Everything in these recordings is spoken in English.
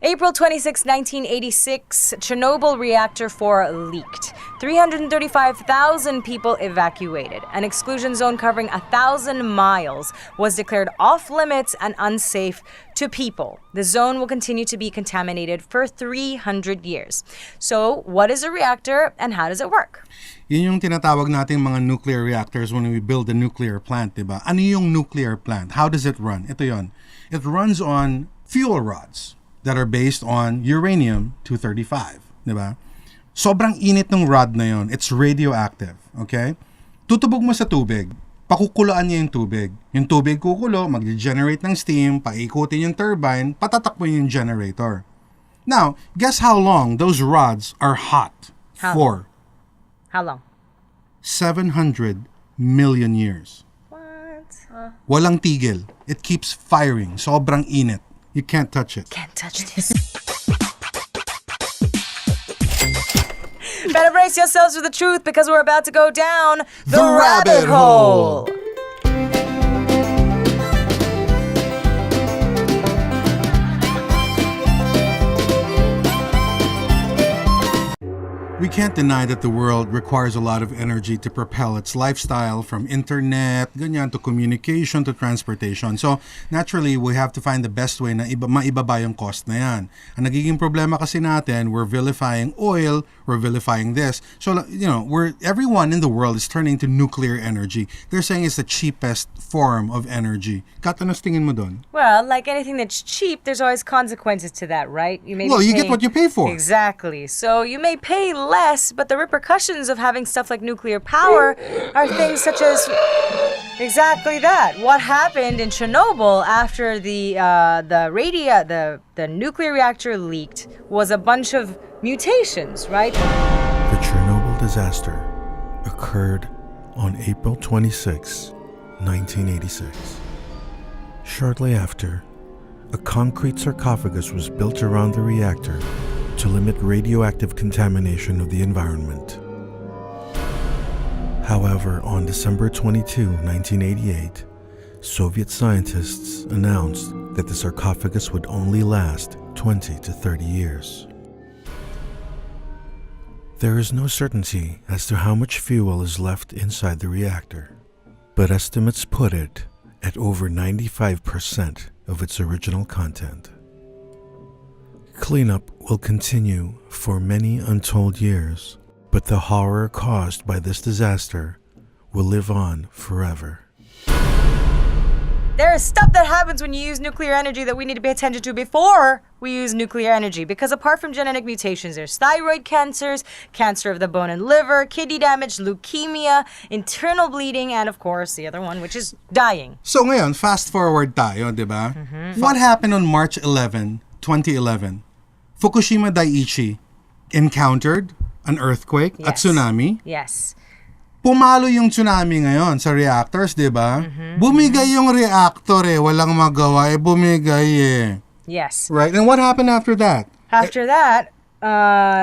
April 26, 1986, Chernobyl Reactor 4 leaked. 335,000 people evacuated. An exclusion zone covering 1,000 miles was declared off-limits and unsafe to people. The zone will continue to be contaminated for 300 years. So, what is a reactor and how does it work? Yun yung tinatawag nating mga nuclear reactors when we build a nuclear plant, diba? Ano yung nuclear plant? How does it run? Ito yon. It runs on fuel rods that are based on uranium-235, diba? Sobrang init ng rod na yon. It's radioactive, okay? Tutubog mo sa tubig, pakukulaan niya yung tubig. Yung tubig kukulo, mag-generate ng steam, paikutin yung turbine, patatakbo yung generator. Now, guess how long those rods are hot for? How long? 700 million years. What? Walang tigil. It keeps firing. Sobrang init. You can't touch it. Can't touch this. Better brace yourselves for the truth because we're about to go down the rabbit hole. We can't deny that the world requires a lot of energy to propel its lifestyle, from internet, ganyan, to communication, to transportation. So, naturally, we have to find the best way na maibaba yung cost na yan. Ang nagiging problema kasi natin, we're vilifying oil, we're vilifying this. So, everyone in the world is turning to nuclear energy. They're saying it's the cheapest form of energy. Kat, ano tingin mo dun? Well, like anything that's cheap, there's always consequences to that, right? You get what you pay for. Exactly. So you may pay less, but the repercussions of having stuff like nuclear power are things such as exactly that. What happened in Chernobyl after the nuclear reactor leaked was a bunch of mutations, right? The Chernobyl disaster occurred on April 26, 1986. Shortly after, a concrete sarcophagus was built around the reactor to limit radioactive contamination of the environment. However, on December 22, 1988, Soviet scientists announced that the sarcophagus would only last 20 to 30 years. There is no certainty as to how much fuel is left inside the reactor, but estimates put it at over 95% of its original content. Cleanup will continue for many untold years, but the horror caused by this disaster will live on forever. There is stuff that happens when you use nuclear energy that we need to pay attention to before we use nuclear energy. Because apart from genetic mutations, there's thyroid cancers, cancer of the bone and liver, kidney damage, leukemia, internal bleeding, and of course, the other one, which is dying. So ngayon, fast forward tayo, di ba? What happened on March 11, 2011? Fukushima Daiichi encountered an earthquake at tsunami. Yes. Pumalo yung tsunami ngayon sa reactors, di ba? Bumigay yung reactor walang magawa bumigay Yes. Right, and what happened after that? After that,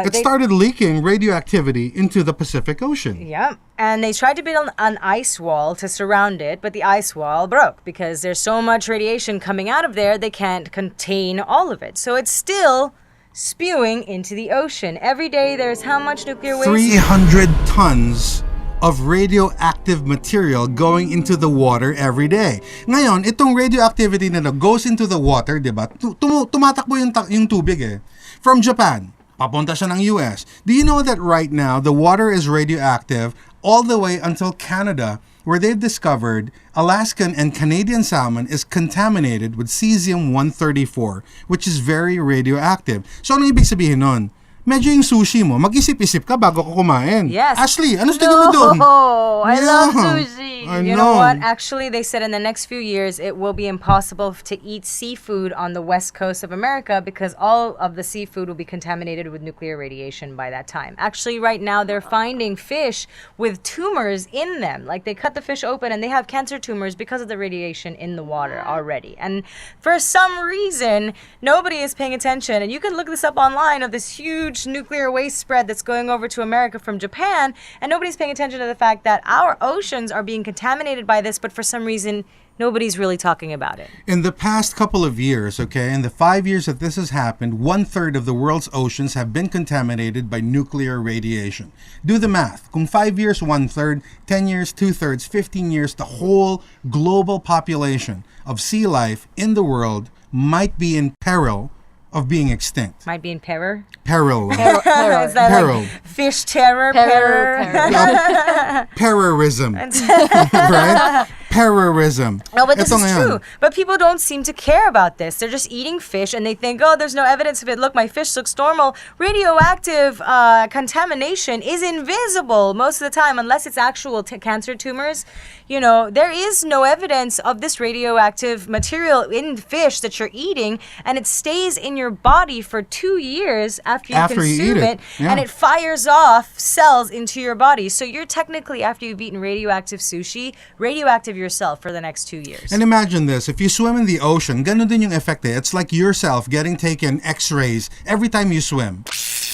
it started leaking radioactivity into the Pacific Ocean. Yeah, and they tried to build an ice wall to surround it, but the ice wall broke because there's so much radiation coming out of there, they can't contain all of it. So it's still spewing into the ocean. Every day there's how much nuclear waste? 300 tons of radioactive material going into the water every day. Ngayon, itong radioactivity na goes into the water, di ba? Tumatakbo yung tubig From Japan, papunta siya ng US. Do you know that right now, the water is radioactive all the way until Canada, where they've discovered Alaskan and Canadian salmon is contaminated with cesium-134, which is very radioactive. So ano ibig sabihin nun? Medyo yung sushi mo, mag-isip-isip ka bago ka kumain. Yes. Ashley, ano tingin mo doon? I love sushi. You know know. what? Actually, they said in the next few years, it will be impossible to eat seafood on the west coast of America because all of the seafood will be contaminated with nuclear radiation by that time. Actually, right now, they're finding fish with tumors in them. Like, they cut the fish open and they have cancer tumors because of the radiation in the water already. And for some reason, nobody is paying attention. And you can look this up online of this huge nuclear waste spread that's going over to America from Japan, and nobody's paying attention to the fact that our oceans are being contaminated by this, but for some reason nobody's really talking about it. In the past couple of years, okay, in the 5 years that this has happened, 1/3 of the world's oceans have been contaminated by nuclear radiation. Do the math. Kung 5 years, 1/3, 10 years, 2/3, 15 years, the whole global population of sea life in the world might be in peril of being extinct. Might be in terror. Peril. Is that Peril. like fish terror? Terrorism. Right? Terrorism. No, but this Ito is ngayon. true. But people don't seem to care about this. They're just eating fish and they think, oh, there's no evidence of it. Look, my fish looks normal. Radioactive contamination is invisible most of the time, unless it's actual cancer tumors. You know, there is no evidence of this radioactive material in fish that you're eating, and it stays in your body for 2 years after you consume eat it. Yeah. and it fires off cells into your body. So you're technically, after you've eaten radioactive sushi, radioactive yourself for the next 2 years. And imagine this, if you swim in the ocean, ganun din yung effect eh. It's like yourself getting taken x-rays every time you swim.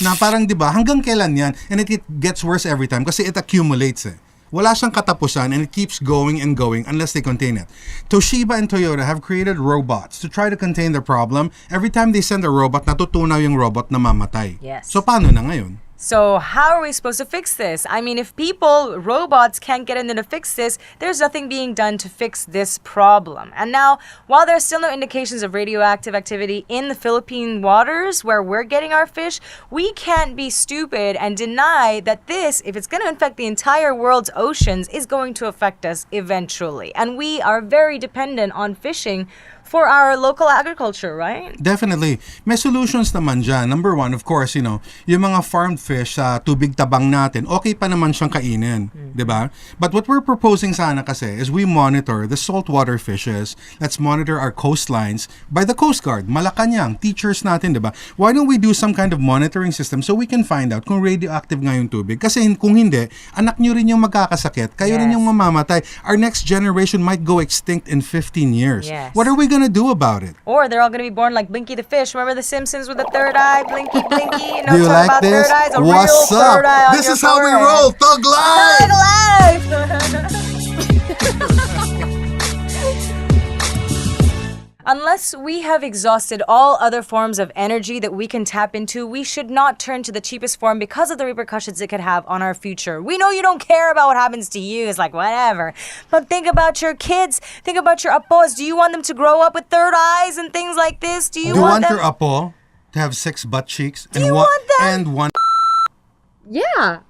Na parang 'di ba, hanggang kailan yan? And it gets worse every time kasi it accumulates eh. Wala siyang katapusan and it keeps going and going unless they contain it. Toshiba and Toyota have created robots to try to contain the problem. Every time they send a robot, natutunaw yung robot na mamatay. Yes. So paano na ngayon? So how are we supposed to fix this? I mean, if robots can't get in there to fix this, there's nothing being done to fix this problem. And now, while there's still no indications of radioactive activity in the Philippine waters where we're getting our fish, we can't be stupid and deny that this, if it's going to infect the entire world's oceans, is going to affect us eventually. And we are very dependent on fishing for our local agriculture, right? Definitely. May solutions naman dyan. Number one, of course, yung mga farmed fish sa tubig tabang natin, okay pa naman siyang kainin. Diba? But what we're proposing sana kasi is we monitor the saltwater fishes. Let's monitor our coastlines by the Coast Guard, Malacanang, teachers natin, diba? Why don't we do some kind of monitoring system so we can find out kung radioactive nga yung tubig? Kasi kung hindi, anak nyo rin yung magkakasakit, kayo rin yung mamamatay. Our next generation might go extinct in 15 years. Yes. What are we gonna do about it? Or they're all going to be born like Blinky the fish. Remember the Simpsons with the third eye? Blinky, Blinky. Do you talk like about this? third eyes. A What's real up? third eye on This your is how we forehead. roll. Thug Life! Thug Life! Unless we have exhausted all other forms of energy that we can tap into, we should not turn to the cheapest form because of the repercussions it could have on our future. We know you don't care about what happens to you. It's like, whatever. But think about your kids. Think about your apos. Do you want them to grow up with third eyes and things like this? Do you Do you want them? your apo to have 6 butt cheeks? Do you want that? And one... Yeah.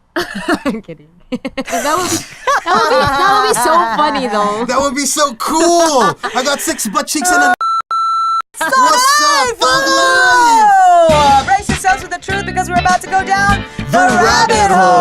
I'm kidding. that would be so funny though. That would be so cool! I got 6 butt cheeks and a... What's up, Thug Life? Brace yourselves with the truth because we're about to go down The rabbit hole!